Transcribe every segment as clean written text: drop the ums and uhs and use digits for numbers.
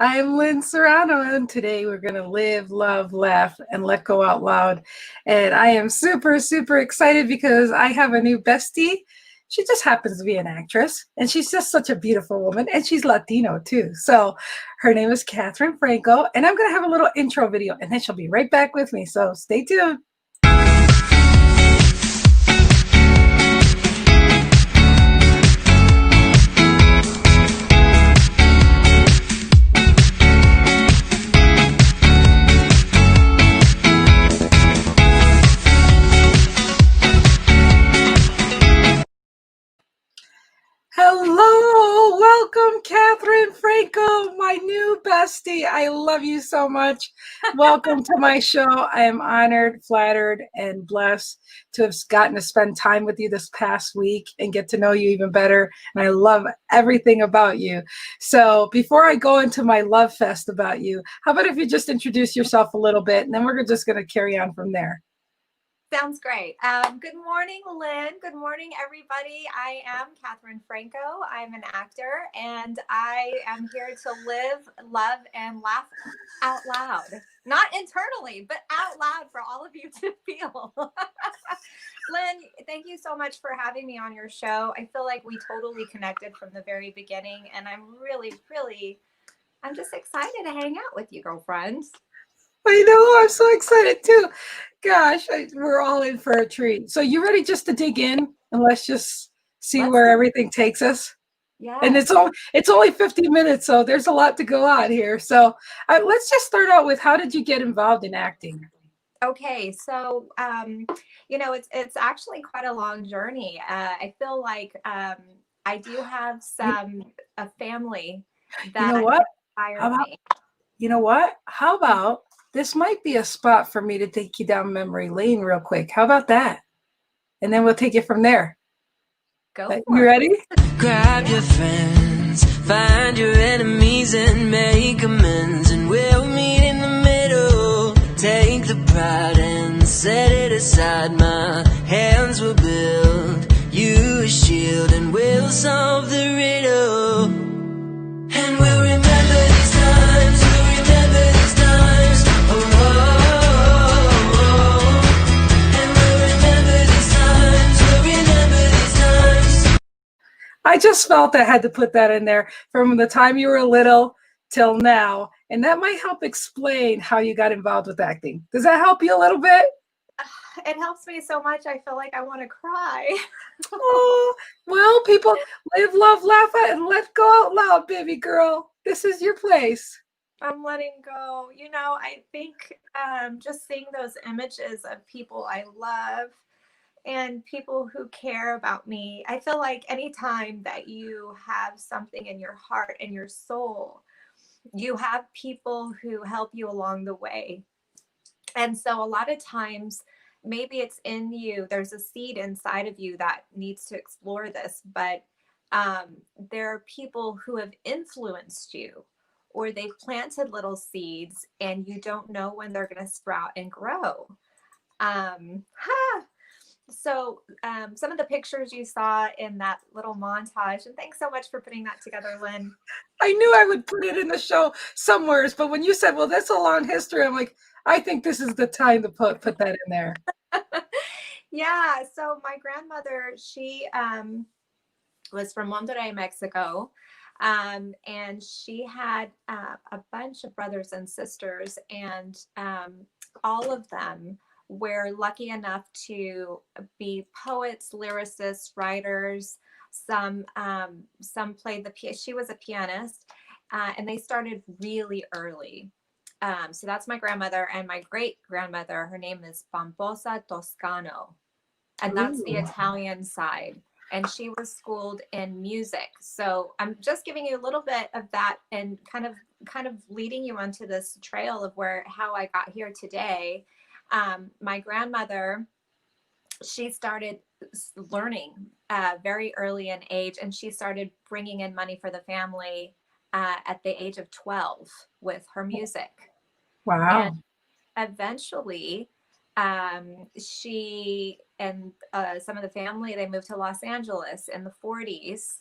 I'm Lynn Serrano, and today we're going to live, love, laugh, and let go out loud. And I am super, super excited because I have a new bestie. She just happens to be an actress, and she's just such a beautiful woman, and she's Latino too. So her name is Katharine Franco, and I'm going to have a little intro video, and then she'll be right back with me. So stay tuned. Hello, welcome, Katharine Franco, my new bestie. I love you so much. Welcome to my show. I am honored, flattered, and blessed to have gotten to spend time with you this past week and get to know you even better. And I love everything about you. So before I go into my love fest about you, how about if you just introduce yourself a little bit, and then we're just going to carry on from there. Sounds great. Good morning, Lynn. Good morning, everybody. I am Katharine Franco. I'm an actor, and I am here to live, love, and laugh out loud. Not internally, but out loud for all of you to feel. Lynn, thank you so much for having me on your show. I feel like we totally connected from the very beginning, and I'm just excited to hang out with you, girlfriends. I know, I'm so excited too. Gosh, we're all in for a treat. So you ready just to dig in and let's just see where everything takes us? Yeah. And it's only 50 minutes, so there's a lot to go on here. So let's just start out with, how did you get involved in acting? Okay, so it's actually quite a long journey. I feel like I do have a family that You know what? inspired me. You know what? How about this might be a spot for me to take you down memory lane real quick. How about that? And then we'll take it from there. Go for you it. Ready? Grab your friends, find your enemies and make amends, and we'll meet in the middle. Take the pride and set it aside. My hands will build you a shield, and we'll solve the riddle. And we'll remember these times, we'll remember these times. Oh, oh, oh, oh. And we'll remember these times, we'll remember these times. I just felt I had to put that in there from the time you were little till now. And that might help explain how you got involved with acting. Does that help you a little bit? It helps me so much. I feel like I want to cry. Oh, well, people, live, love, laugh, and let go out loud, baby girl. This is your place. I'm letting go. I think just seeing those images of people I love and people who care about me, I feel like anytime that you have something in your heart and your soul, you have people who help you along the way. And so a lot of times, maybe it's in you, there's a seed inside of you that needs to explore this, but there are people who have influenced you, or they've planted little seeds and you don't know when they're going to sprout and grow. So some of the pictures you saw in that little montage, and thanks so much for putting that together, Lynn. I knew I would put it in the show somewheres, but when you said, well, that's a long history, I'm like, I think this is the time to put that in there. Yeah, so my grandmother, she was from Monterrey, Mexico, and she had a bunch of brothers and sisters, and all of them were lucky enough to be poets, lyricists, writers. Some played the piano. She was a pianist, and they started really early. So that's my grandmother, and my great grandmother, her name is Pomposa Toscano, and that's the Italian side. And she was schooled in music. So I'm just giving you a little bit of that and kind of leading you onto this trail of how I got here today. My grandmother, she started learning very early in age, and she started bringing in money for the family at the age of 12 with her music. Wow. And eventually, she and some of the family, they moved to Los Angeles in the 40s.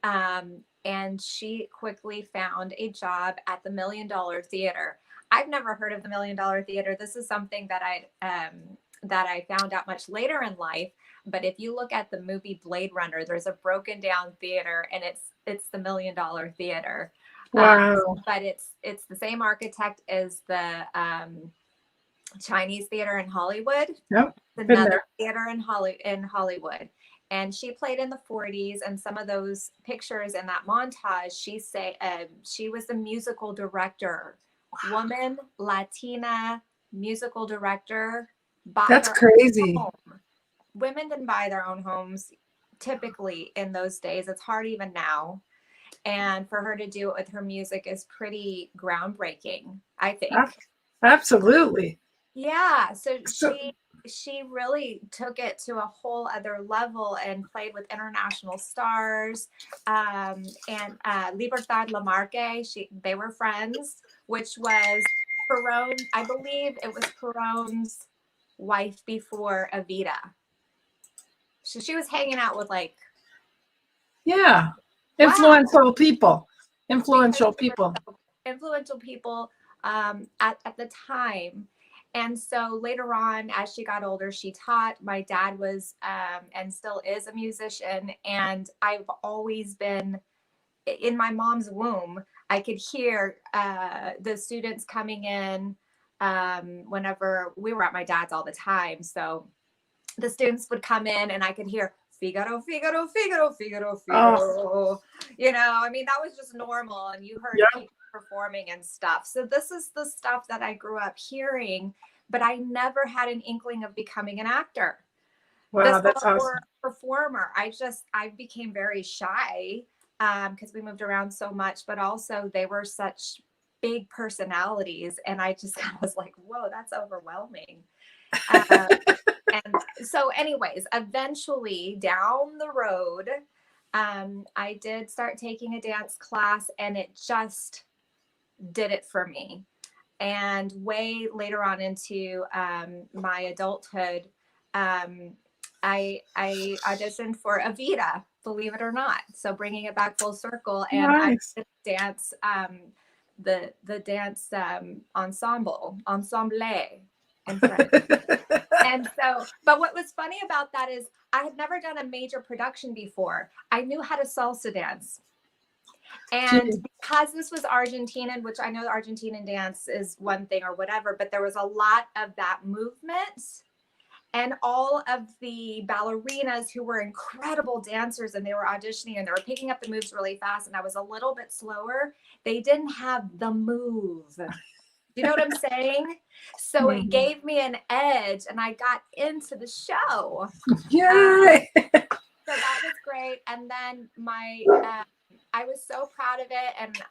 And she quickly found a job at the $1 Million Theater. I've never heard of the $1 Million Theater. This is something that I found out much later in life. But if you look at the movie Blade Runner, there's a broken down theater, and it's the $1 Million Theater. Wow. But it's the same architect as the Chinese Theater in Hollywood. Yep. Another theater in Hollywood. And she played in the 40s, and some of those pictures in that montage, she was the musical director, woman, Latina musical director. That's crazy. Women didn't buy their own homes typically in those days. It's hard even now. And for her to do it with her music is pretty groundbreaking, I think. Absolutely. Yeah. So she really took it to a whole other level and played with international stars. And Libertad Lamarque, they were friends, which was Perón. I believe it was Perón's wife before Evita. So she was hanging out with influential people at the time. And so later on, as she got older, she taught. My dad was and still is a musician. And I've always been in my mom's womb. I could hear the students coming in whenever we were at my dad's all the time. So the students would come in and I could hear Figaro, Figaro, Figaro, Figaro, Figaro. Oh. I mean, that was just normal. And you heard people performing and stuff. So this is the stuff that I grew up hearing, but I never had an inkling of becoming an actor. Wow, that's awesome. Or a performer. I became very shy because we moved around so much, but also they were such big personalities. And I just kind of was like, whoa, that's overwhelming. And so anyways, eventually down the road, I did start taking a dance class, and it just did it for me. And way later on into my adulthood, I auditioned for Evita, believe it or not. So bringing it back full circle, and nice. I did dance, the dance ensemble in French. And so, but what was funny about that is I had never done a major production before. I knew how to salsa dance. And because this was Argentinian, which I know the Argentinian dance is one thing or whatever, but there was a lot of that movement, and all of the ballerinas who were incredible dancers, and they were auditioning and they were picking up the moves really fast. And I was a little bit slower. They didn't have the move. You know what I'm saying? So it gave me an edge, and I got into the show. Yay! So that was great. And then I was so proud of it. And,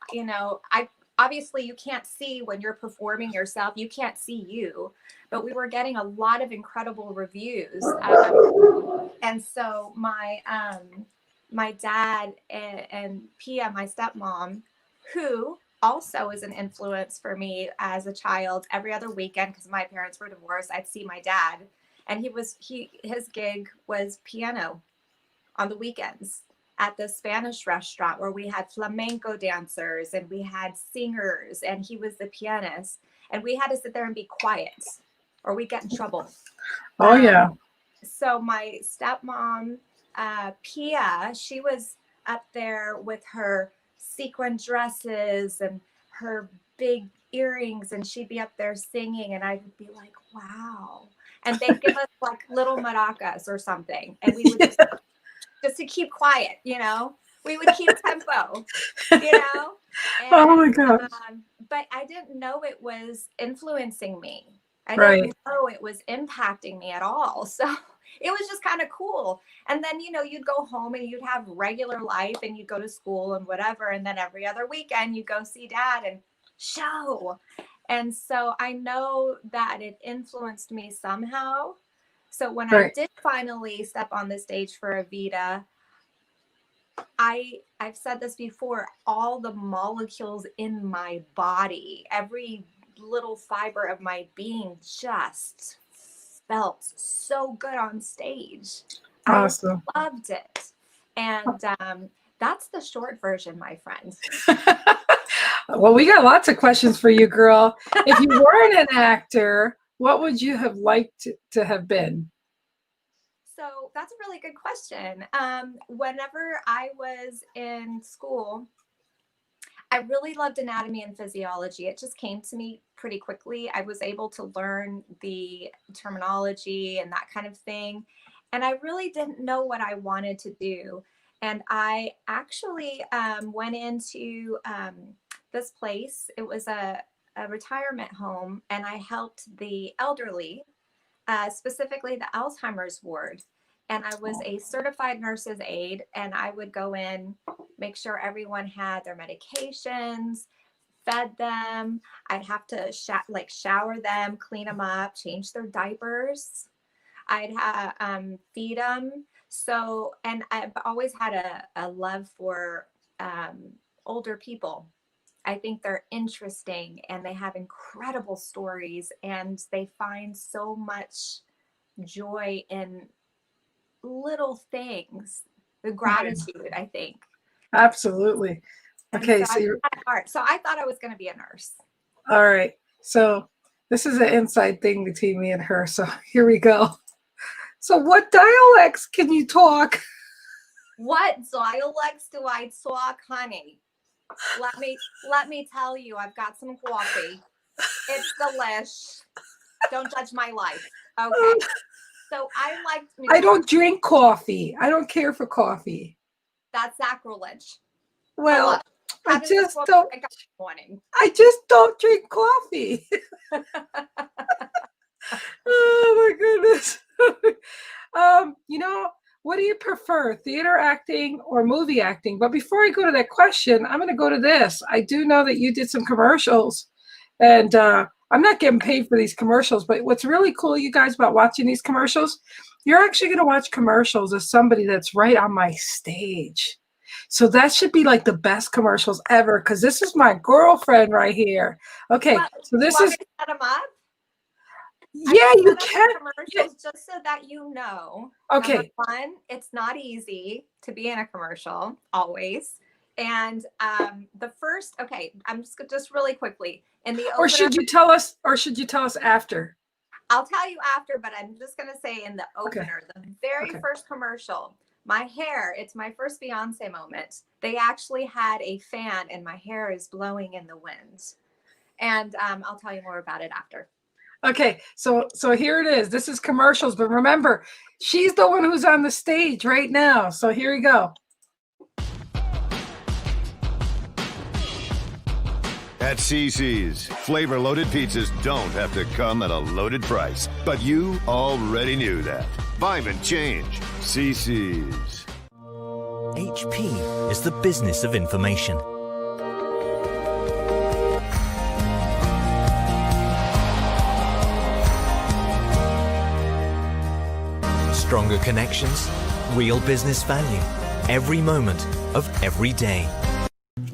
obviously you can't see when you're performing yourself, you can't see you, but we were getting a lot of incredible reviews. And so my dad and Pia, my stepmom, who also is an influence for me as a child, every other weekend, because my parents were divorced, I'd see my dad, and his gig was piano on the weekends at the Spanish restaurant, where we had flamenco dancers and we had singers, and he was the pianist, and we had to sit there and be quiet or we'd get in trouble. Oh yeah. So my stepmom, Pia, she was up there with her sequin dresses and her big earrings, and she'd be up there singing, and I'd be like, wow. And they'd give us like little maracas or something, and we would just to keep quiet, we would keep tempo, And, oh my gosh. But I didn't know it was influencing me. I Right. didn't know it was impacting me at all. So it was just kind of cool. And then, you'd go home and you'd have regular life and you'd go to school and whatever. And then every other weekend you go see dad and show. And so I know that it influenced me somehow. So when I did finally step on the stage for Evita, I've said this before, all the molecules in my body, every little fiber of my being just felt so good on stage. Awesome. I loved it. And That's the short version, my friend. Well, we got lots of questions for you, girl. If you weren't an actor, what would you have liked to have been? So that's a really good question. Whenever I was in school, I really loved anatomy and physiology. It just came to me pretty quickly. I was able to learn the terminology and that kind of thing. And I really didn't know what I wanted to do. And I actually went into this place. It was a retirement home, and I helped the elderly, specifically the Alzheimer's ward. And I was a certified nurse's aide, and I would go in, make sure everyone had their medications, fed them. I'd have to shower them, clean them up, change their diapers. I'd feed them. So, and I've always had a love for older people. I think they're interesting, and they have incredible stories, and they find so much joy in little things, the gratitude, I think. Absolutely. Okay, so I thought I was going to be a nurse. All right. So this is an inside thing between me and her. So here we go. So what dialects can you talk? What dialects do I talk, honey? Let me tell you, I've got some coffee. It's delish. Don't judge my life. Okay. So I don't drink coffee. I don't care for coffee. That's sacrilege. Well, I just don't drink coffee. Oh my goodness. What do you prefer, theater acting or movie acting? But before I go to that question, I'm going to go to this. I do know that you did some commercials, and I'm not getting paid for these commercials, but what's really cool, you guys, about watching these commercials, you're actually going to watch commercials as somebody that's right on my stage. So that should be like the best commercials ever, because this is my girlfriend right here. Okay, so this is. Set them up? Yeah, you can. Commercials, just so that you know. Okay. One, it's not easy to be in a commercial always. And the first, okay, I'm just really quickly in the opener, or should you tell us after? I'll tell you after, but I'm just gonna say in the opener, the very first commercial, my hair, it's my first Beyonce moment. They actually had a fan, and my hair is blowing in the wind. And I'll tell you more about it after. Okay, so here it is. This is commercials, but remember, she's the one who's on the stage right now. So here we go. At CC's, flavor-loaded pizzas don't have to come at a loaded price. But you already knew that. Vibe and change. CC's. HP is the business of information. Stronger connections, real business value, every moment of every day.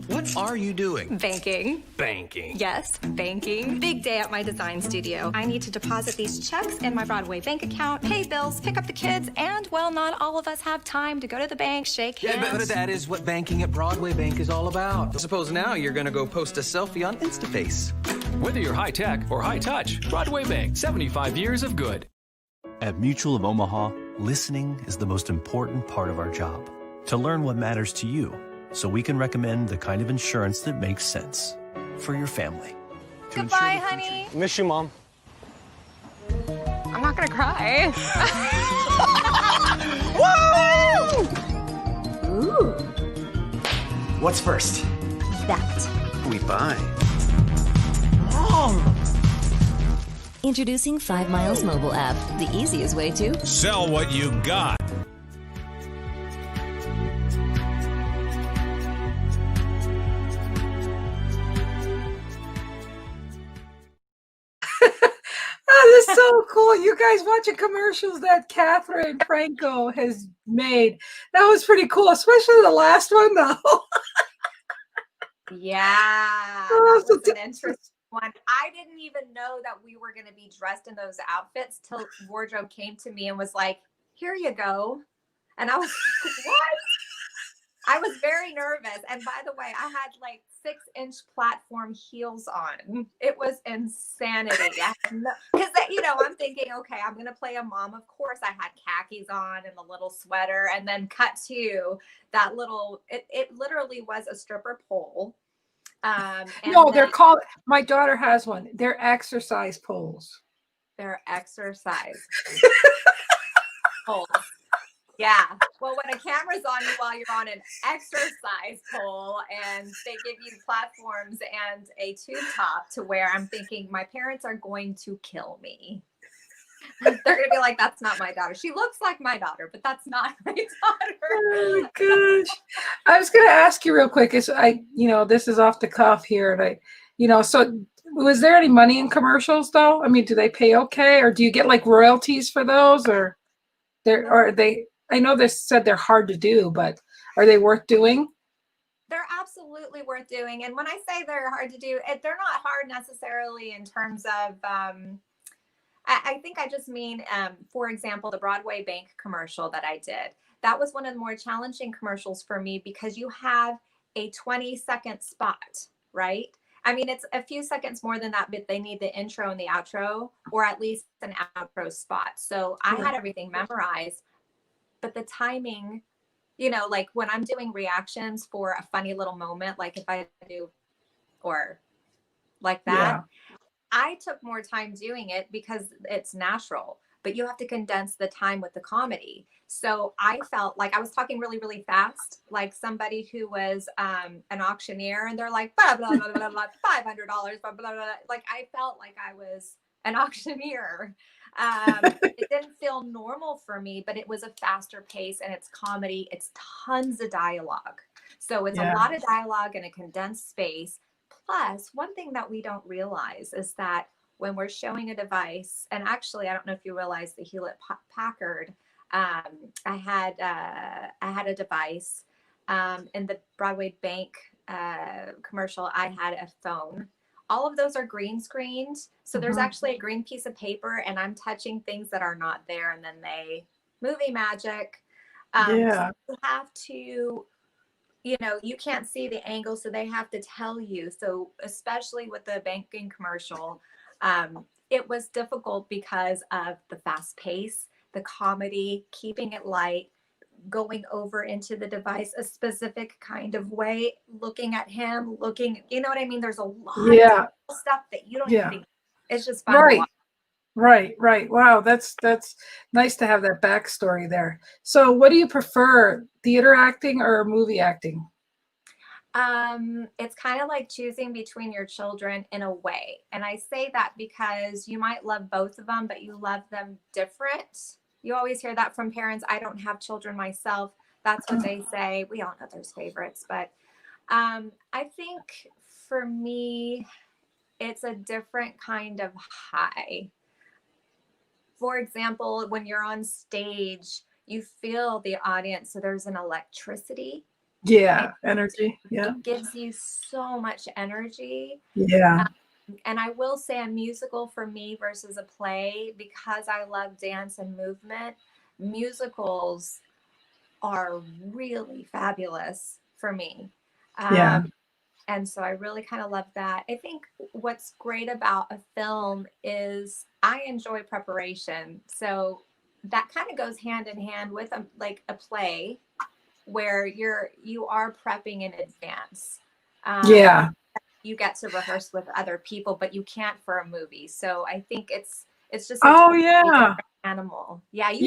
What are you doing? Banking. Banking. Yes, banking. Big day at my design studio. I need to deposit these checks in my Broadway bank account, pay bills, pick up the kids, and, well, not all of us have time to go to the bank, shake hands. Yeah, but that is what banking at Broadway Bank is all about. Suppose now you're going to go post a selfie on InstaFace. Whether you're high tech or high touch, Broadway Bank, 75 years of good. At Mutual of Omaha, listening is the most important part of our job. To learn what matters to you, so we can recommend the kind of insurance that makes sense for your family. Goodbye, honey. Miss you, Mom. I'm not gonna cry. Woo! Ooh. What's first? That. We buy. Mom! Introducing 5 Miles mobile app, the easiest way to sell what you got. That is so cool. You guys watching commercials that Katharine Franco has made. That was pretty cool, especially the last one, though. Yeah, that was an interesting one. I didn't even know that we were going to be dressed in those outfits till wardrobe came to me and was like, here you go. And I was like, what? I was very nervous. And by the way, I had like 6-inch platform heels on. It was insanity. Because, I'm thinking, okay, I'm going to play a mom. Of course, I had khakis on and the little sweater. And then cut to that it literally was a stripper pole. No, they're called, my daughter has one. They're exercise poles. They're exercise poles. Yeah. Well, when a camera's on you while you're on an exercise pole and they give you platforms and a tube top to wear, I'm thinking my parents are going to kill me. They're going to be like, that's not my daughter. She looks like my daughter, but that's not my daughter. Oh my gosh. I was going to ask you real quick. This is off the cuff here. And so was there any money in commercials though? I mean, do they pay okay? Or do you get like royalties for those I know they said they're hard to do, but are they worth doing? They're absolutely worth doing. And when I say they're hard to do, they're not hard necessarily in terms of, I think I just mean, for example, the Broadway Bank commercial that I did. That was one of the more challenging commercials for me because you have a 20-second spot, right? I mean, it's a few seconds more than that, but they need the intro and the outro, or at least an outro spot. So I had everything memorized. But the timing, like when I'm doing reactions for a funny little moment, like if I do or like that, I took more time doing it because it's natural, but you have to condense the time with the comedy. So I felt like I was talking really, really fast, like somebody who was an auctioneer and they're like, blah, blah, blah, blah, blah, $500, blah, blah, blah. Like I felt like I was an auctioneer. It didn't feel normal for me, but it was a faster pace and it's comedy. It's tons of dialogue. So it's a lot of dialogue in a condensed space. Plus, one thing that we don't realize is that when we're showing a device, and actually, I don't know if you realize the Hewlett Packard, I had a device in the Broadway Bank commercial. I had a phone. All of those are green screened. So there's actually a green piece of paper and I'm touching things that are not there. And then movie magic. So you have to, you can't see the angle. So they have to tell you. So especially with the banking commercial, it was difficult because of the fast pace, the comedy, keeping it light, going over into the device a specific kind of way, looking at him, you know what I mean? There's a lot of stuff that you don't even think. It's just fun to watch. Right. Wow, that's nice to have that backstory there. So what do you prefer, theater acting or movie acting? It's kind of like choosing between your children in a way. And I say that because you might love both of them, but you love them different. You always hear that from parents. I don't have children myself. That's what they say. We all know there's favorites, but I think for me, it's a different kind of high. For example, when you're on stage, you feel the audience. So there's an electricity. Energy. It gives you so much energy. And I will say a musical for me versus a play, because I love dance and movement, musicals are really fabulous for me. And so I really kind of love that. I think what's great about a film is I enjoy preparation. So that kind of goes hand in hand with a play where you are prepping in advance. You get to rehearse with other people, but you can't for a movie. So I think it's just a different animal. They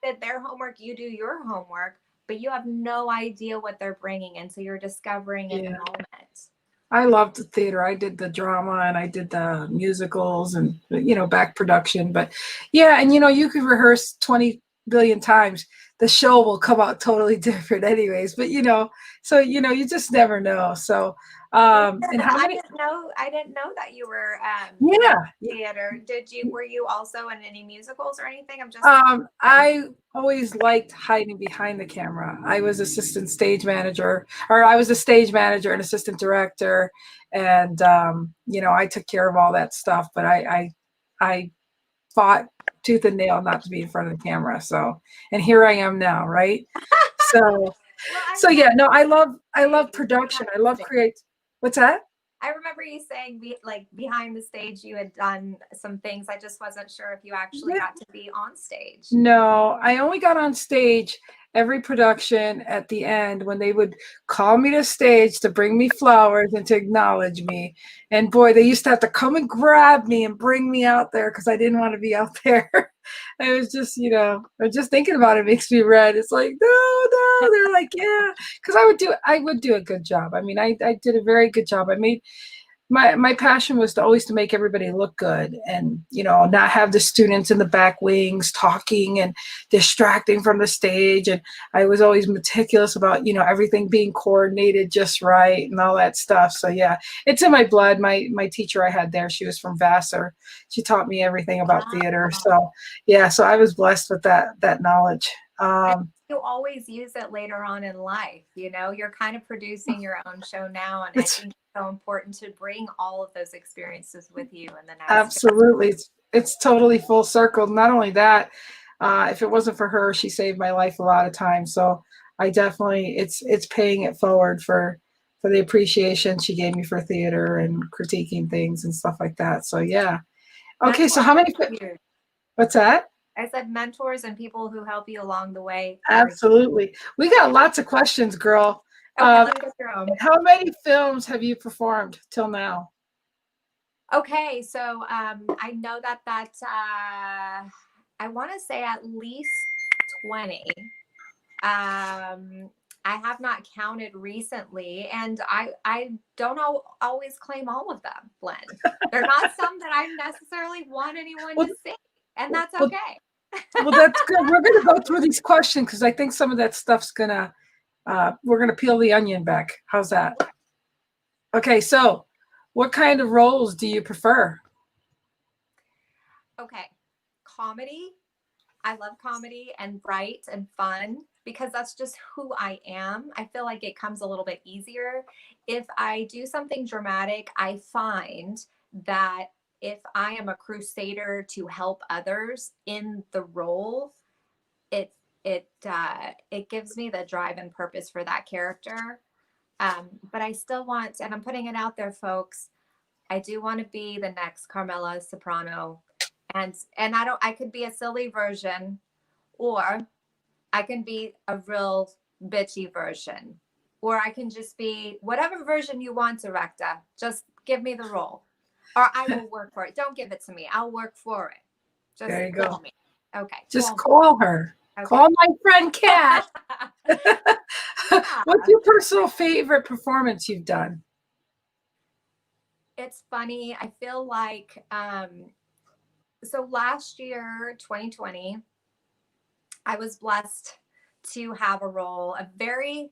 did their homework, you do your homework, but you have no idea what they're bringing in. So you're discovering in the moment. I loved the theater. I did the drama and I did the musicals and, back production. But and you could rehearse 20 billion times. The show will come out totally different anyways. But, so, you just never know. So, and how many? I didn't know that you were theater. Were you also in any musicals or anything? I always liked hiding behind the camera. I was assistant stage manager, or I was a stage manager and assistant director, and I took care of all that stuff. But I fought tooth and nail not to be in front of the camera. So, and here I am now, right? So So yeah, no, I love production. I love create. What's that? I remember you saying behind the stage you had done some things. I just wasn't sure if you actually got to be on stage. No, I only got on stage every production at the end when they would call me to stage to bring me flowers and to acknowledge me. And boy, they used to have to come and grab me and bring me out there because I didn't want to be out there. I was just, just thinking about it makes me red. It's like, no. They're like, yeah, because I would do a good job. I mean, I did a very good job. I made my passion was to always to make everybody look good and not have the students in the back wings talking and distracting from the stage. And I was always meticulous about everything being coordinated just right and all that stuff. So yeah, it's in my blood. My teacher I had there, she was from Vassar. She taught me everything about theater. So yeah, so I was blessed with that knowledge. You always use it later on in life. You're kind of producing your own show now, and I think it's so important to bring all of those experiences with you in the next. Absolutely, it's totally full circle. Not only that, if it wasn't for her, she saved my life a lot of times. So I definitely, it's paying it forward for the appreciation she gave me for theater and critiquing things and stuff like that. So yeah. Okay, so how many? What's that? I said mentors and people who help you along the way. Absolutely. We got lots of questions, girl. Okay, let me go through them. How many films have you performed till now? Okay, so I know that I want to say at least 20. I have not counted recently, and I don't always claim all of them, Lynn. They're not some that I necessarily want anyone to see, and that's okay. Well, that's good. We're going to go through these questions because I think some of that stuff's we're going to peel the onion back. How's that? Okay, so what kind of roles do you prefer? Okay, comedy. I love comedy and bright and fun because that's just who I am. I feel like it comes a little bit easier. If I do something dramatic, I find that if I am a crusader to help others in the role, it gives me the drive and purpose for that character. But I still want, and I'm putting it out there, folks, I do want to be the next Carmela Soprano. And I could be a silly version, or I can be a real bitchy version, or I can just be whatever version you want, director. Just give me the role, or I will work for it. Don't give it to me. I'll work for it. Just there you call go. me. Okay. Just call her. Okay. Call my friend Kat. What's your personal favorite performance you've done? It's funny. I feel like, so last year, 2020, I was blessed to have a role, a very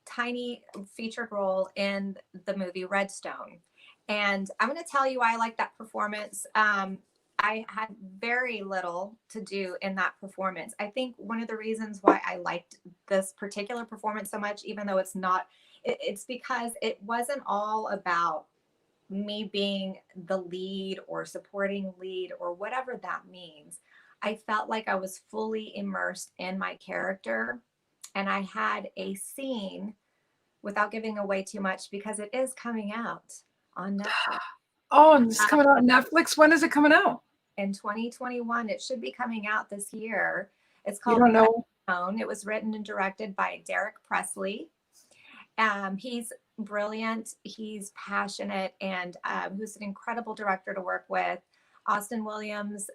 tiny featured role in the movie Redstone. And I'm going to tell you why I like that performance. I had very little to do in that performance. I think one of the reasons why I liked this particular performance so much, even though it's because it wasn't all about me being the lead or supporting lead or whatever that means. I felt like I was fully immersed in my character, and I had a scene, without giving away too much, because it is coming out on Netflix. Oh, and it's coming out on Netflix. When is it coming out? In 2021. It should be coming out this year. It's called Redstone. It was written and directed by Derek Presley. He's brilliant. He's passionate, and who's an incredible director to work with. Austin Williams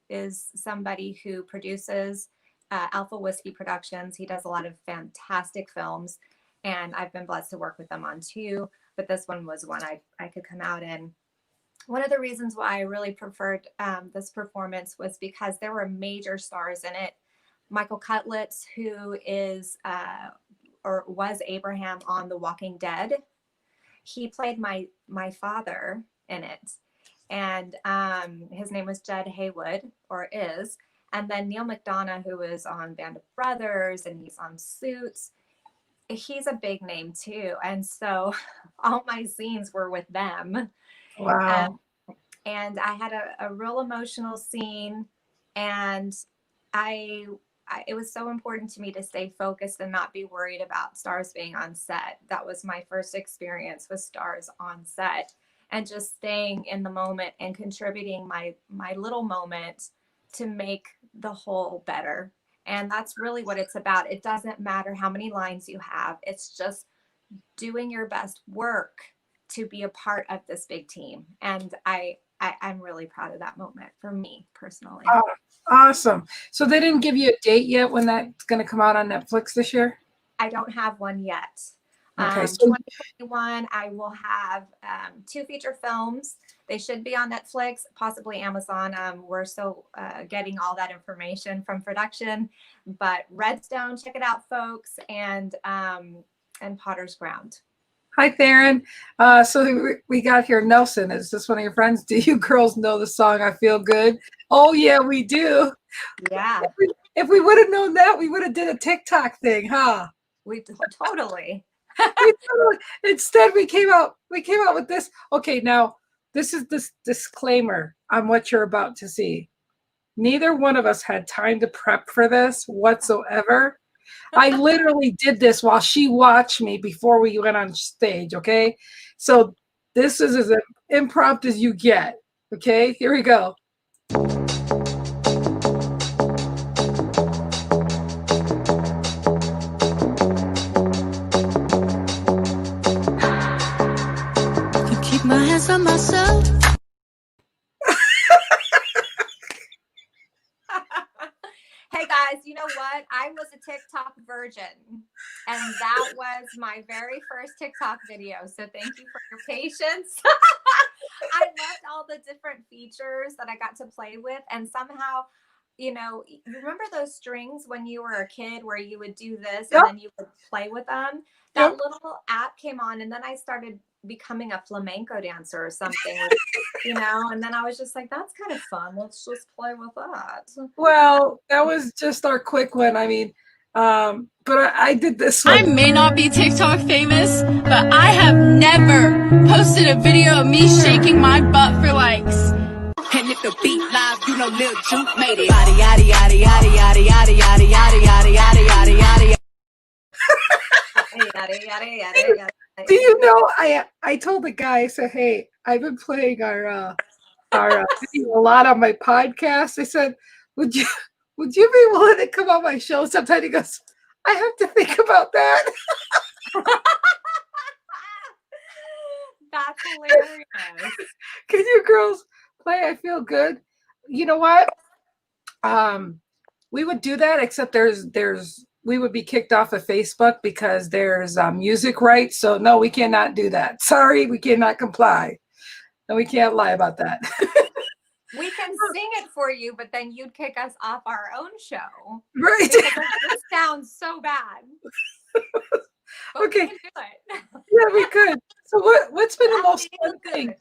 is somebody who produces Alpha Whiskey Productions. He does a lot of fantastic films, and I've been blessed to work with them on two, but this one was one I could come out in. One of the reasons why I really preferred this performance was because there were major stars in it. Michael Cutlitz, who is or was Abraham on The Walking Dead. He played my father in it. And his name was Jed Haywood, or is. And then Neil McDonough, who is on Band of Brothers, and he's on Suits. He's a big name too. And so all my scenes were with them. Wow. And I had a real emotional scene, and I it was so important to me to stay focused and not be worried about stars being on set. That was my first experience with stars on set, and just staying in the moment and contributing my little moment to make the whole better. And that's really what it's about. It doesn't matter how many lines you have. It's just doing your best work to be a part of this big team. And I'm really proud of that moment for me personally. Oh, awesome. So they didn't give you a date yet when that's going to come out on Netflix this year? I don't have one yet. Okay, so 2021, I will have 2 feature films. They should be on Netflix, possibly Amazon. We're still getting all that information from production. But Redstone, check it out, folks, and Potter's Ground. Hi, Theron. So we got here. Nelson, is this one of your friends? Do you girls know the song "I Feel Good"? Oh yeah, we do. Yeah. If we would have known that, we would have did a TikTok thing, huh? We totally. Instead, we came out with this. Okay, now this is this disclaimer on what you're about to see. Neither one of us had time to prep for this whatsoever. I literally did this while she watched me before we went on stage. Okay, so this is as impromptu as you get. Okay, here we go. My hands on myself. Hey guys, you know what? I was a TikTok virgin, and that was my very first TikTok video. So thank you for your patience. I loved all the different features that I got to play with, and somehow, you know, remember those strings when you were a kid where you would do this and then you would play with them? That little app came on, and then I started becoming a flamenco dancer or something, you know, and then I was just like, that's kind of fun. Let's just play with that. Well, that was just our quick one. I mean, but I did this one. I may not be TikTok famous, but I have never posted a video of me shaking my butt for likes. And if the beat live, you know Lil Juke made it. Yada yada yada yada yada yada yada yada yada yada yada yada. Yada yada yada yada. Do you know, I told the guy, I said, hey, I've been playing our video a lot on my podcast. I said, would you be willing to come on my show sometime? He goes, I have to think about that. That's hilarious. Can you girls play I Feel Good? You know what? We would do that, except we would be kicked off of Facebook because there's music rights. So no, we cannot do that. Sorry, we cannot comply. And we can't lie about that. We can sing it for you, but then you'd kick us off our own show. Right. This sounds so bad. Okay. We can do it. Yeah, we could. So what's been the most fun thing?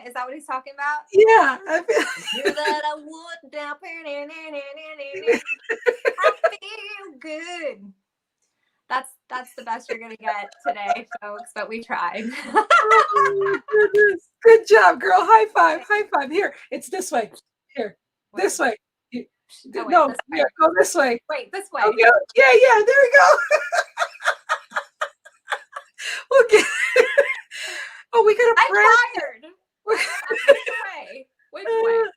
Is that what he's talking about? Yeah. Knew that I would now. I feel good. That's the best you're gonna get today, folks. But we tried. Oh, good job, girl. High five. High five. Here, it's this way. Here, this way. No, this way. Here, go this way. Wait, this way. Okay. Yeah. There we go. Okay. Oh, we gotta pray. I'm tired. Which way?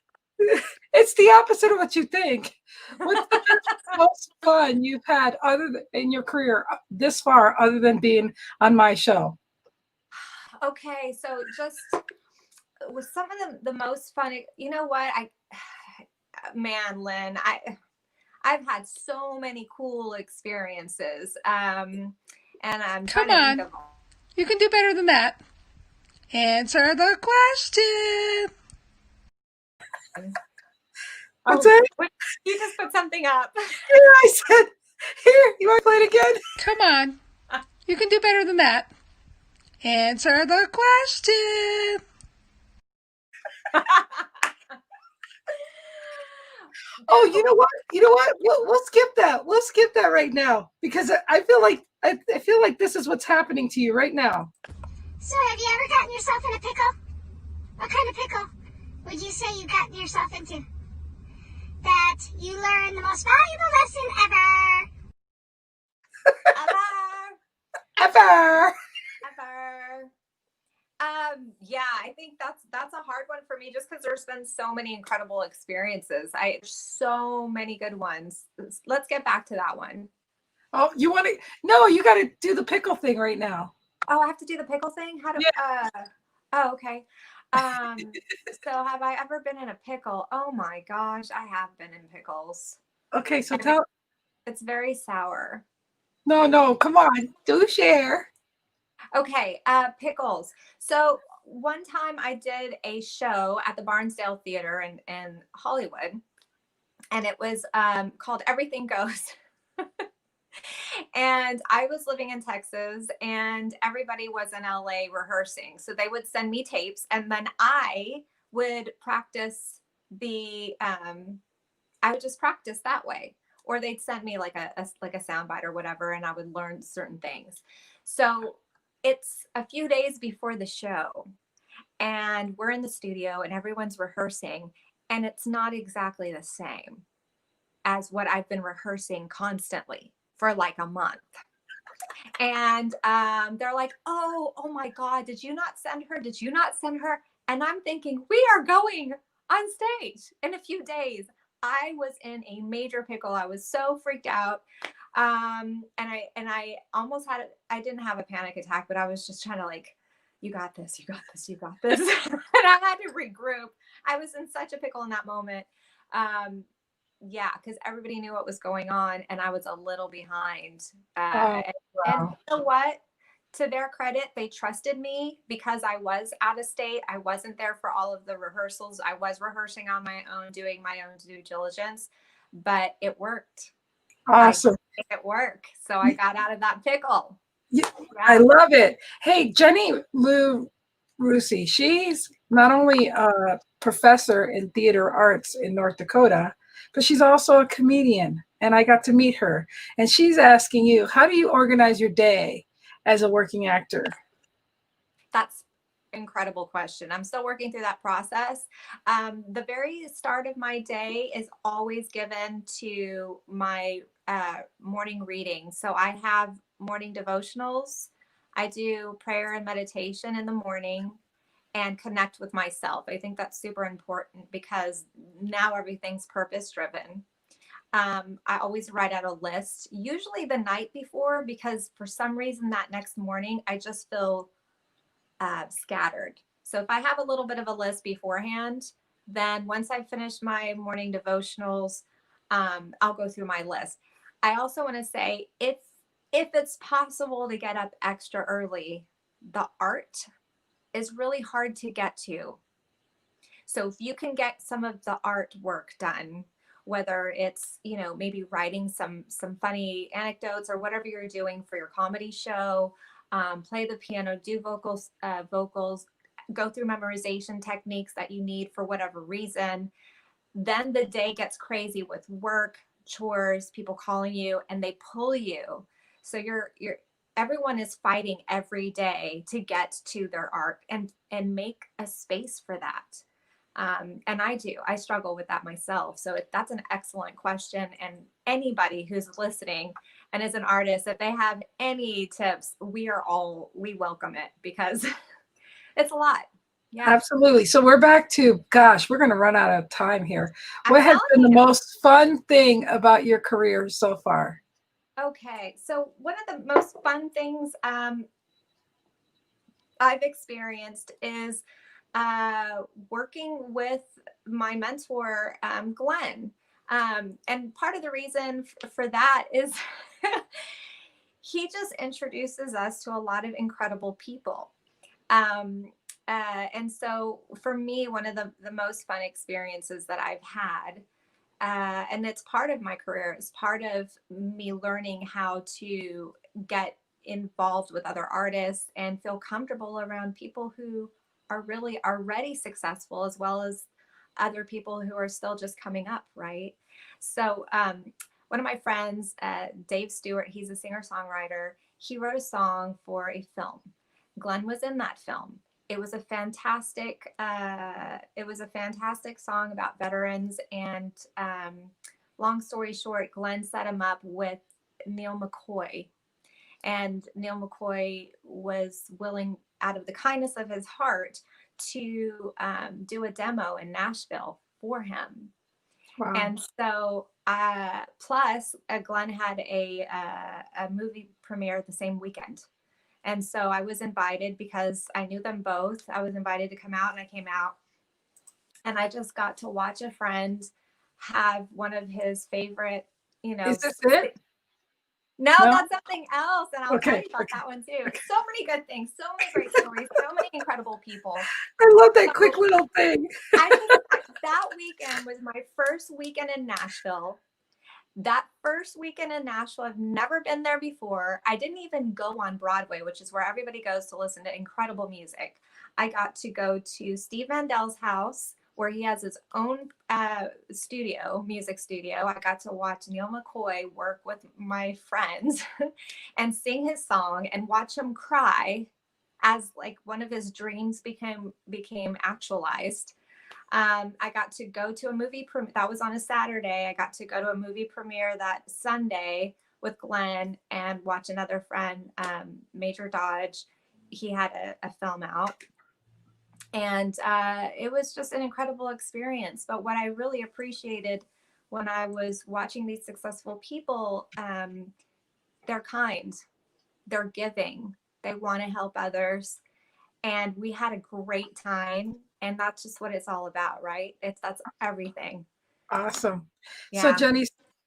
It's the opposite of what you think. What's the most fun you've had in your career this far, other than being on my show? Okay, so just with some of the most fun. You know what? Man, Lynn, I've had so many cool experiences. And I'm Come on. You can do better than that. Answer the question. What's that? You just put something up. Here, I said, here, you want to play it again? Come on. You can do better than that. Answer the question. Oh, you know what? We'll skip that. We'll skip that right now because I feel like this is what's happening to you right now. So have you ever gotten yourself in a pickle? What kind of pickle would you say you got yourself into? That you learn learned the most valuable lesson ever. Ever. Yeah, I think that's a hard one for me just because there's been so many incredible experiences. So many good ones. Let's get back to that one. Oh, you want to? No, you got to do the pickle thing right now. Oh, I have to do the pickle thing? How do oh, okay. So have I ever been in a pickle? Oh my gosh, I have been in pickles. Okay, so tell. It's very sour. No, come on, do share. Okay, pickles. So one time I did a show at the Barnsdale Theater in Hollywood, and it was called Everything Goes. And I was living in Texas, and everybody was in LA rehearsing. So they would send me tapes, and then I would practice I would just practice that way. Or they'd send me like a soundbite or whatever, and I would learn certain things. So it's a few days before the show, and we're in the studio, and everyone's rehearsing, and it's not exactly the same as what I've been rehearsing constantly for like a month. And they're like, oh my God, did you not send her? Did you not send her? And I'm thinking, we are going on stage in a few days. I was in a major pickle. I was so freaked out. And I almost I didn't have a panic attack, but I was just trying to like, you got this, you got this, you got this. And I had to regroup. I was in such a pickle in that moment. Yeah, because everybody knew what was going on, and I was a little behind. And you know what? To their credit, they trusted me because I was out of state. I wasn't there for all of the rehearsals. I was rehearsing on my own, doing my own due diligence, but it worked. Awesome. I made it work. So I got out of that pickle. Yeah. I love it. Hey, Jenny Lou Rusi, she's not only a professor in theater arts in North Dakota, but she's also a comedian, and I got to meet her. And she's asking you, how do you organize your day as a working actor? That's an incredible question. I'm still working through that process. The very start of my day is always given to my morning reading. So I have morning devotionals. I do prayer and meditation in the morning and connect with myself. I think that's super important because now everything's purpose driven. I always write out a list, usually the night before, because for some reason that next morning I just feel scattered. So if I have a little bit of a list beforehand, then once I've finished my morning devotionals, I'll go through my list. I also want to say, if it's possible to get up extra early, the art is really hard to get to. So if you can get some of the artwork done, whether it's, maybe writing some funny anecdotes or whatever you're doing for your comedy show, play the piano, do vocals, go through memorization techniques that you need for whatever reason, then the day gets crazy with work, chores, people calling you, and they pull you. So everyone is fighting every day to get to their art and make a space for that. And I struggle with that myself. So that's an excellent question. And anybody who's listening and is an artist, if they have any tips, we welcome it because it's a lot. Yeah, absolutely. So we're back to, gosh, we're going to run out of time here. What has been the most fun thing about your career so far? Okay, so one of the most fun things I've experienced is working with my mentor, Glenn. And part of the reason for that is he just introduces us to a lot of incredible people. And so for me, one of the most fun experiences that I've had, and it's part of my career, it's part of me learning how to get involved with other artists and feel comfortable around people who are really already successful, as well as other people who are still just coming up, right? So one of my friends, Dave Stewart, he's a singer-songwriter. He wrote a song for a film. Glenn was in that film. It was a fantastic song about veterans and long story short, Glenn set him up with Neil McCoy. And Neil McCoy was willing, out of the kindness of his heart, to do a demo in Nashville for him. Wow. And so, plus Glenn had a movie premiere the same weekend. And so I was invited because I knew them both. I was invited to come out, and I came out, and I just got to watch a friend have one of his favorite, Is this it? No, that's something else. And I'll tell you about that one too. So many good things, so many great stories, so many incredible people. I love that quick little thing. That weekend was my first weekend in Nashville. That first weekend in Nashville, I've never been there before. I didn't even go on Broadway, which is where everybody goes to listen to incredible music. I got to go to Steve Mandel's house, where he has his own music studio. I got to watch Neil McCoy work with my friends and sing his song and watch him cry as like one of his dreams became actualized. I got to go to a movie that was on a Saturday. I got to go to a movie premiere that Sunday with Glenn and watch another friend, Major Dodge. He had a film out. And it was just an incredible experience. But what I really appreciated when I was watching these successful people, they're kind, they're giving, they want to help others. And we had a great time. And that's just what it's all about, right? That's everything. Awesome. Yeah. So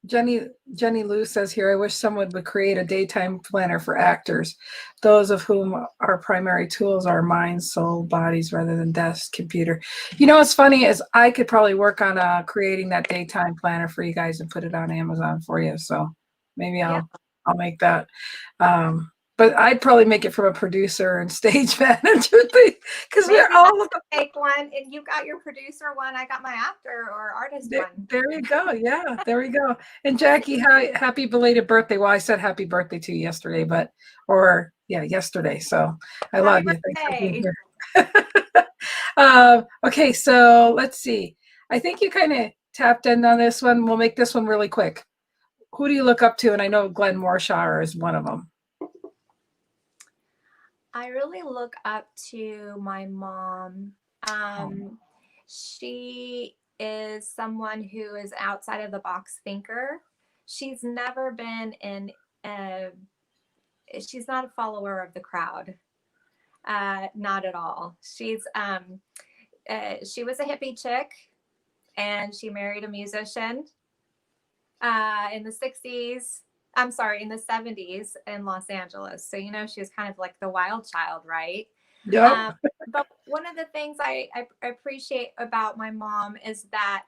Jenny Lou says here, I wish someone would create a daytime planner for actors, those of whom our primary tools are minds, soul, bodies, rather than desk, computer. What's funny is I could probably work on creating that daytime planner for you guys and put it on Amazon for you. So maybe I'll make that. But I'd probably make it from a producer and stage manager thing, because we're all make one, and you got your producer one. I got my actor or artist one. There you go. Yeah, there we go. And Jackie, happy belated birthday. Well, I said happy birthday to you yesterday, yesterday. So I love you. Thanks for being here. Okay, so let's see. I think you kind of tapped in on this one. We'll make this one really quick. Who do you look up to? And I know Glenn Morshower is one of them. I really look up to my mom. She is someone who is outside of the box thinker. She's never been she's not a follower of the crowd. Not at all. She was a hippie chick, and she married a musician in the 60s. I'm sorry, in the 70s in Los Angeles. So, she was kind of like the wild child, right? Yeah. But one of the things I appreciate about my mom is that,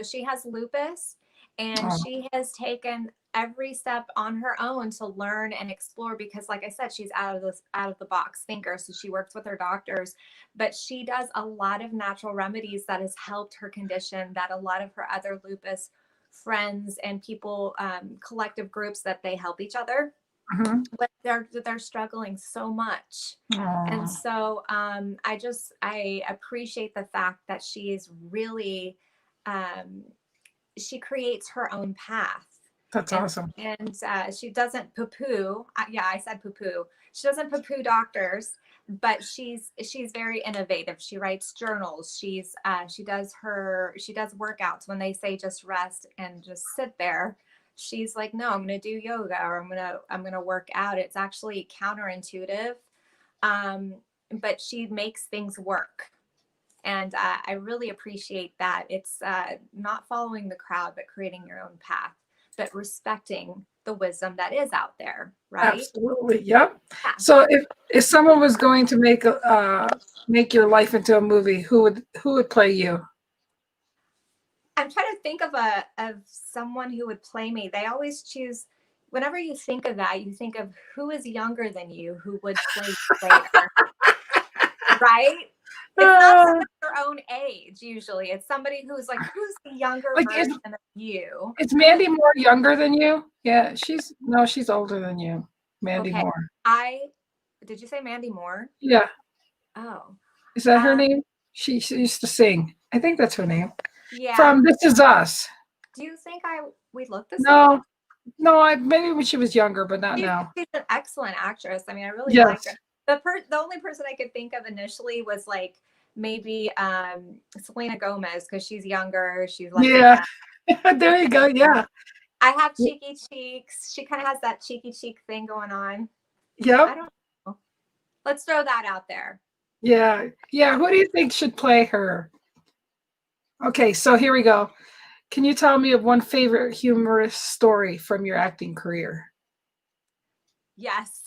she has lupus, and she has taken every step on her own to learn and explore, because like I said, she's out of the box thinker. So she works with her doctors, but she does a lot of natural remedies that has helped her condition, that a lot of her other lupus friends and people, collective groups, that they help each other. Mm-hmm. But they're struggling so much. Aww. And so I appreciate the fact that she is really she creates her own path. That's awesome. And she doesn't poo-poo. I said poo-poo. She doesn't poo-poo doctors, but she's very innovative. She writes journals. She does workouts. When they say just rest and just sit there, she's like, no, I'm going to do yoga, or I'm going to work out. It's actually counterintuitive. But she makes things work. And I really appreciate that. It's not following the crowd, but creating your own path, but respecting the wisdom that is out there, right? Absolutely. Yep. Yeah. So if someone was going to make your life into a movie, who would play you? I'm trying to think of someone who would play me. They always choose, whenever you think of that, you think of who is younger than you, who would play you later. Right? It's not somebody your own age, usually. It's somebody who's the younger version of you. Is Mandy Moore younger than you? Yeah, she's older than you. Mandy Moore. Did you say Mandy Moore? Yeah. Oh. Is that her name? She used to sing. I think that's her name. Yeah. From This Is Us. Do you think we look the same? No, maybe when she was younger, but not now. She's an excellent actress. I mean, I really Yes. like her. The only person I could think of initially was like maybe Selena Gomez, because she's younger. She's like, Yeah. There you go. Yeah. I have cheeky cheeks. She kind of has that cheeky cheek thing going on. Yep. I don't know. Let's throw that out there. Yeah. Yeah. Who do you think should play her? Okay, so here we go. Can you tell me of one favorite humorous story from your acting career? Yes.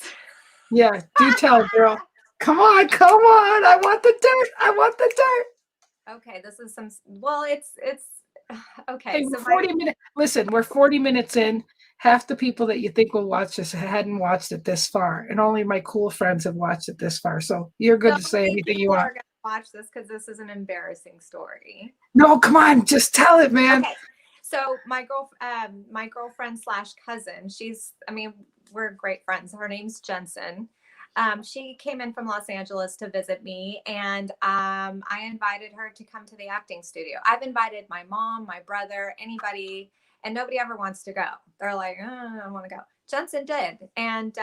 Yeah, do tell, girl. Come on. I want the dirt. Okay, this is it's okay. Hey, So we're 40 minutes. Listen, we're 40 minutes in. Half the people that you think will watch this hadn't watched it this far, and only my cool friends have watched it this far. So you're good to say anything you want. Are gonna watch this because this is an embarrassing story. No, come on, just tell it, man. Okay. So my girlfriend / cousin, we're great friends. Her name's Jensen. She came in from Los Angeles to visit me, and I invited her to come to the acting studio. I've invited my mom, my brother, anybody, and nobody ever wants to go. They're like, I don't want to go. Jensen did. And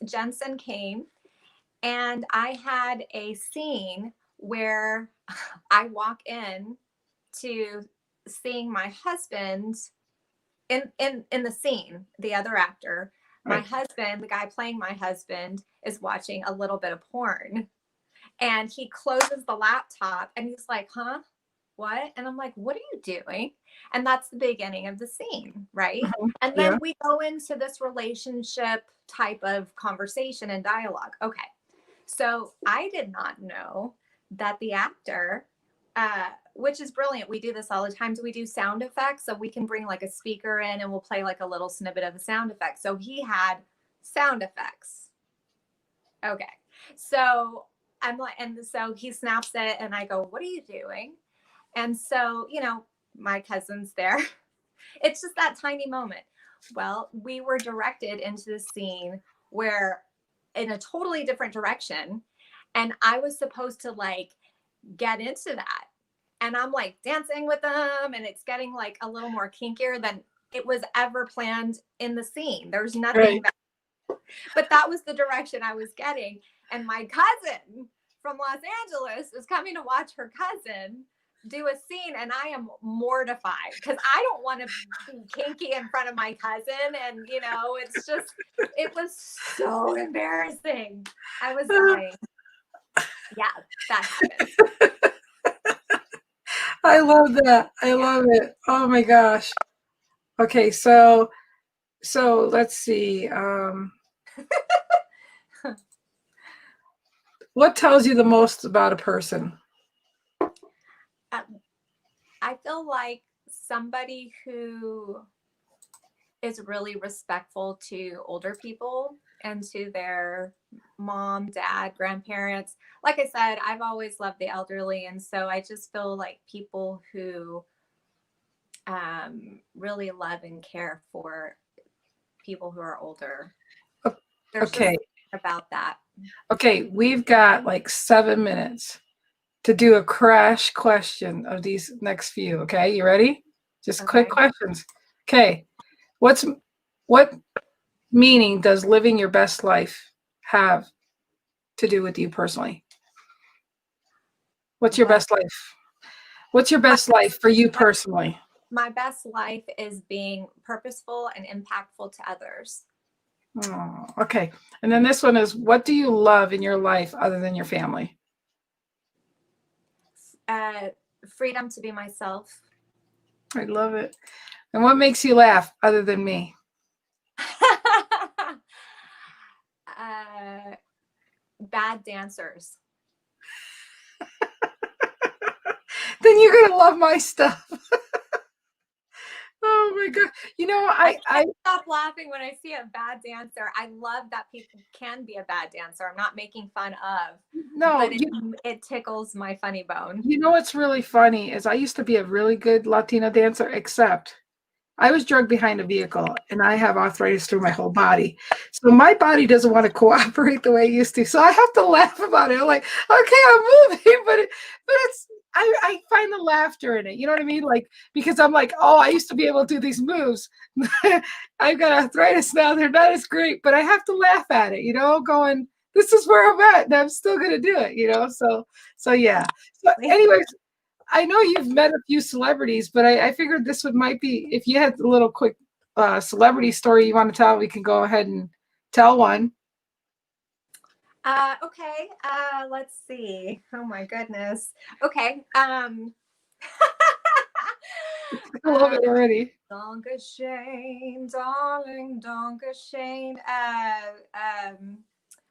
Jensen came, and I had a scene where I walk in to seeing my husband in the scene, the other actor. My husband, the guy playing my husband, is watching a little bit of porn, and he closes the laptop and he's like, huh? What? And I'm like, what are you doing? And that's the beginning of the scene, right? And then we go into this relationship type of conversation and dialogue. Okay. So I did not know that the actor, which is brilliant. We do this all the time. So we do sound effects. So we can bring like a speaker in and we'll play like a little snippet of a sound effect. So he had sound effects. Okay. So I'm like, and so he snaps it and I go, what are you doing? And so, my cousin's there. It's just that tiny moment. Well, we were directed into the scene where in a totally different direction. And I was supposed to like get into that. And I'm like dancing with them, and it's getting like a little more kinkier than it was ever planned in the scene. There's nothing, but that was the direction I was getting. And my cousin from Los Angeles is coming to watch her cousin do a scene, and I am mortified because I don't want to be kinky in front of my cousin. And it's just, it was so embarrassing. I was dying. Yeah, that happened. I love that. I love it. Oh my gosh. Okay, so let's see. What tells you the most about a person? I feel like somebody who is really respectful to older people and to their mom, dad, grandparents. Like I said, I've always loved the elderly. And so I just feel like people who really love and care for people who are older. There's Okay. About that. Okay, we've got like 7 minutes to do a crash question of these next few. Okay, you ready? Just quick questions. Okay, what meaning does living your best life have to do with you personally? What's your best life? What's your best life for you personally? My best life is being purposeful and impactful to others. Oh, okay. And then this one is, what do you love in your life other than your family? Freedom to be myself. I love it. And what makes you laugh other than me? Bad dancers. Then you're gonna love my stuff. Oh my god! I stop laughing when I see a bad dancer. I love that people can be a bad dancer. I'm not making fun of. No, but it tickles my funny bone. What's really funny is I used to be a really good Latina dancer, except I was drugged behind a vehicle and I have arthritis through my whole body. So my body doesn't want to cooperate the way it used to. So I have to laugh about it. I'm like, okay, I'm moving, but I find the laughter in it. You know what I mean? Like, because I'm like, oh, I used to be able to do these moves. I've got arthritis now. They're not as great, but I have to laugh at it, going, this is where I'm at and I'm still going to do it, So yeah. So anyways, I know you've met a few celebrities, but I figured this might be, if you had a little quick celebrity story you want to tell, we can go ahead and tell one. Okay. Let's see. Oh my goodness. Okay. I love it already. Dankeschön, darling, Dankeschön.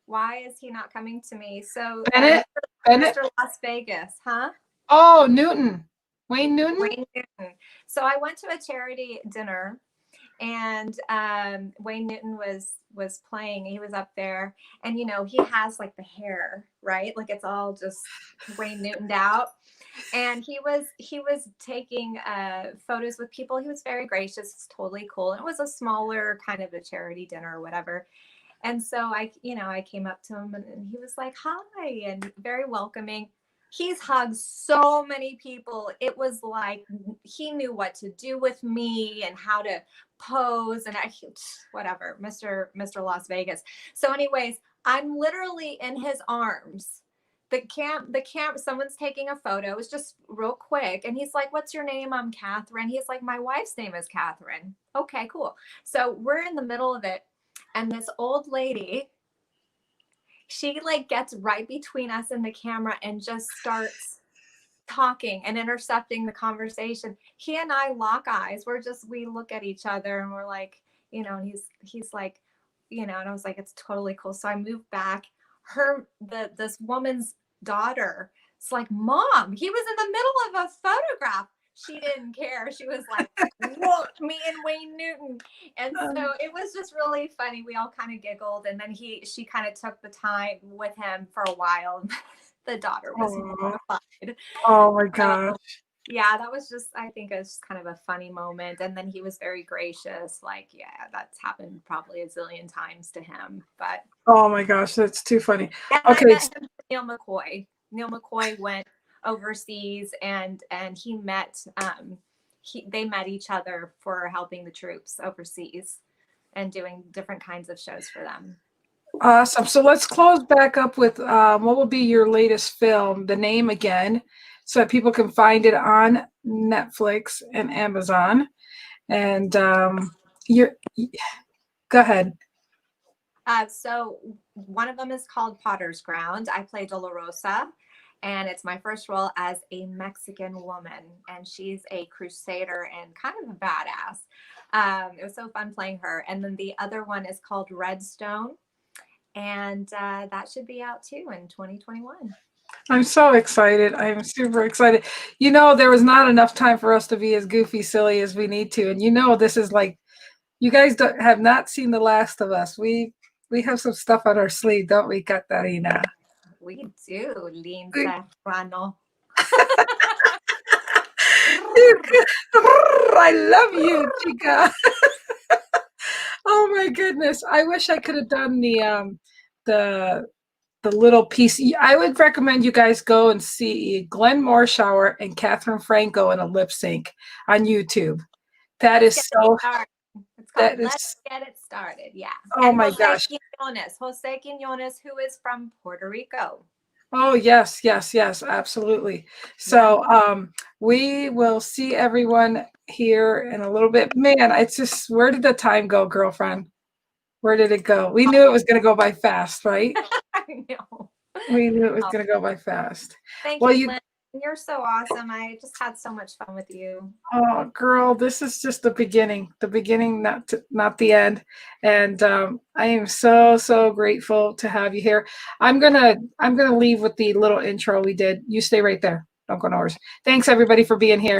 Why is he not coming to me? So Bennett? Mr. Las Vegas, huh? Oh, Newton. Wayne Newton? Wayne Newton. So I went to a charity dinner, and Wayne Newton was playing. He was up there, and he has like the hair, right? Like it's all just Wayne Newtoned out. And he was taking photos with people. He was very gracious, totally cool. It was a smaller kind of a charity dinner or whatever. And so I came up to him and he was like, hi, and very welcoming. He's hugged so many people. It was like he knew what to do with me and how to pose and whatever, Mr. Las Vegas. So anyways, I'm literally in his arms. The camp, someone's taking a photo. It was just real quick. And he's like, what's your name? I'm Catherine. He's like, my wife's name is Catherine. Okay, cool. So we're in the middle of it. And this old lady, she like gets right between us and the camera and just starts talking and intercepting the conversation. He and I lock eyes. We look at each other and we're like, and he's like, and I was like, it's totally cool. So I moved back. This woman's daughter, it's like, Mom, he was in the middle of a photograph. She didn't care. She was like, whoa, me and Wayne Newton. And so it was just really funny. We all kind of giggled. And then she kind of took the time with him for a while. The daughter was mortified. Oh my gosh. Yeah, that was just, I think it's kind of a funny moment. And then he was very gracious. Like, yeah, that's happened probably a zillion times to him. But oh my gosh, that's too funny. Okay. I met him, Neil McCoy. Neil McCoy went overseas and he met they met each other for helping the troops overseas and doing different kinds of shows for them. Awesome. So let's close back up with what will be your latest film, the name again, so that people can find it on Netflix and Amazon. And go ahead. So one of them is called Potter's Ground. I play Dolorosa, and it's my first role as a Mexican woman, and she's a crusader and kind of a badass. It was so fun playing her. And then the other one is called Redstone, and that should be out too in 2021. I'm so excited. I'm super excited. There was not enough time for us to be as goofy, silly as we need to. And this is like, you guys have not seen The Last of Us. We have some stuff on our sleeve, don't we, Katharina? We do, Lynn Serrano. I love you, chica. Oh my goodness. I wish I could have done the little piece. I would recommend you guys go and see Glenn Morshower and Katharine Franco in a lip sync on YouTube. That is so. Let's Get It Started. Yeah. Oh and my Jose gosh. Jose Quinones, who is from Puerto Rico. Oh yes, absolutely. So we will see everyone here in a little bit. Man, it's just, where did the time go, girlfriend? Where did it go? We knew it was going to go by fast, right? I know. We knew it was going to go by fast. Thank you, Lynn. You're so awesome. I just had so much fun with you. Oh, girl, this is just the beginning, not the end. And I am so grateful to have you here. I'm gonna leave with the little intro we did. You stay right there. Don't go nowhere. Thanks everybody for being here.